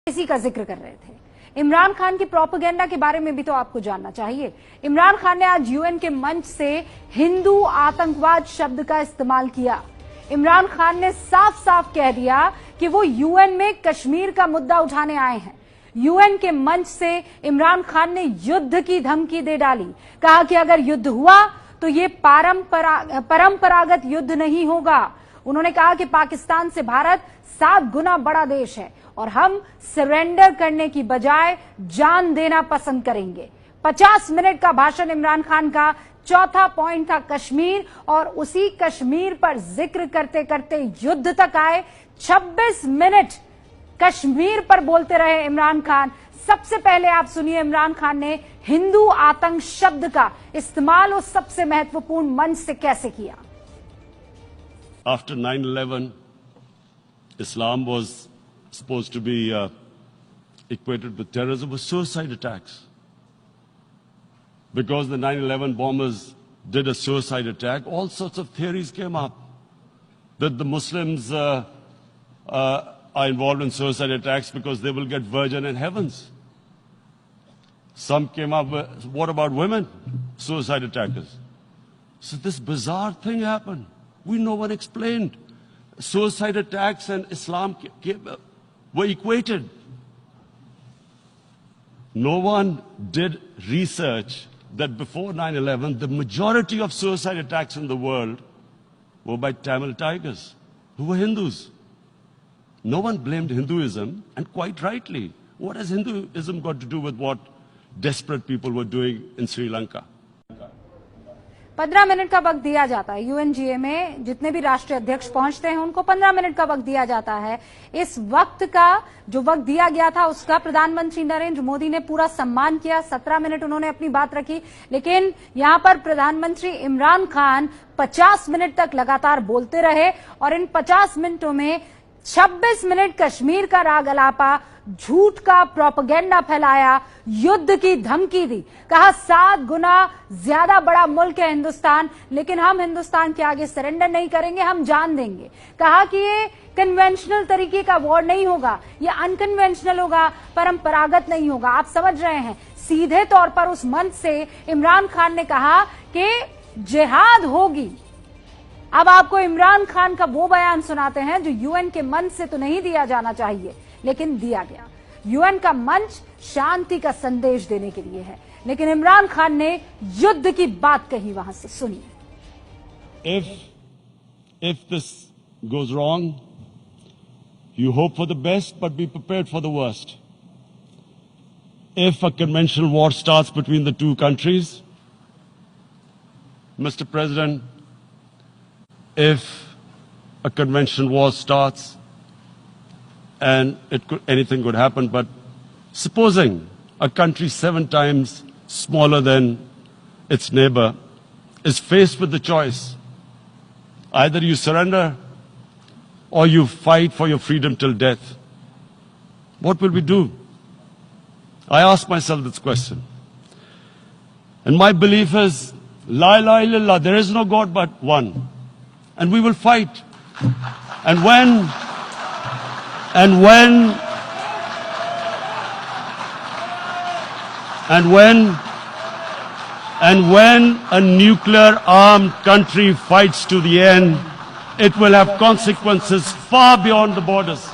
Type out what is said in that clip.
इसी का जिक्र कर रहे थे। इमरान खान की प्रोपेगेंडा के बारे में भी तो आपको जानना चाहिए। इमरान खान ने आज यूएन के मंच से हिंदू आतंकवाद शब्द का इस्तेमाल किया। इमरान खान ने साफ साफ कह दिया कि वो यूएन में कश्मीर का मुद्दा उठाने आए हैं। यूएन के मंच से इमरान खान ने युद्ध की धमकी दे डाली। कहा कि अगर युद्ध हुआ तो ये परंपरागत युद्ध नहीं होगा। उन्होंने कहा कि पाकिस्तान से भारत 7 गुना बड़ा देश है और हम सरेंडर करने की बजाय जान देना पसंद करेंगे। 50 मिनट का भाषण इमरान खान का। चौथा पॉइंट था कश्मीर और उसी कश्मीर पर जिक्र करते करते युद्ध तक आए। 26 मिनट कश्मीर पर बोलते रहे इमरान खान। सबसे पहले आप सुनिए इमरान खान ने हिंदू आतंक शब्द का इस्तेमाल उस सबसे महत्वपूर्ण मंच से कैसे किया। After 9/11, Islam was supposed to be equated with terrorism, was suicide attacks. Because the 9/11 bombers did a suicide attack, all sorts of theories came up that the Muslims are involved in suicide attacks because they will get virgin in heavens. Some came up with, what about women, suicide attackers? So this bizarre thing happened. No one explained. Suicide attacks and Islam were equated. No one did research that before 9/11, the majority of suicide attacks in the world were by Tamil Tigers, who were Hindus. No one blamed Hinduism, and quite rightly. What has Hinduism got to do with what desperate people were doing in Sri Lanka? 15 minute का वक्त दिया जाता है। UNGA में जितने भी राष्ट्रीय अध्यक्ष पहुंचते हैं उनको 15 मिनट का वक्त दिया जाता है। इस वक्त का जो वक्त दिया गया था उसका प्रधानमंत्री नरेंद्र मोदी ने पूरा सम्मान किया। 17 मिनट उन्होंने अपनी बात रखी, लेकिन यहां पर प्रधानमंत्री इमरान खान 50 मिनट तक लगातार बोलते रहे और इन 50 मिनटों में 26 मिनट कश्मीर का राग अलापा, झूठ का प्रोपेगेंडा फैलाया, युद्ध की धमकी दी। कहा 7 गुना ज्यादा बड़ा मुल्क है हिंदुस्तान, लेकिन हम हिंदुस्तान के आगे सरेंडर नहीं करेंगे, हम जान देंगे। कहा कि ये कन्वेंशनल तरीके का वॉर नहीं होगा, ये अनकन्वेंशनल होगा, परंपरागत नहीं होगा। आप समझ रहे हैं, सीधे तौर पर उस मंच से इमरान खान ने कहा कि जिहाद होगी। अब आपको इमरान खान का वो बयान सुनाते हैं जो यूएन के मंच से तो नहीं दिया जाना चाहिए, लेकिन दिया गया। यूएन का मंच शांति का संदेश देने के लिए है, लेकिन इमरान खान ने युद्ध की बात कही। वहां से सुनिए। If this goes wrong, you hope for the best, but be prepared for the worst. If a conventional war starts between the two countries, Mr. President, if a conventional war starts, and anything could happen, but supposing a country 7 times smaller than its neighbor is faced with the choice, either you surrender or you fight for your freedom till death, what will we do? I ask myself this question. And my belief is, La ilaha illallah, there is no God but one. And we will fight. And when a nuclear armed country fights to the end, it will have consequences far beyond the borders.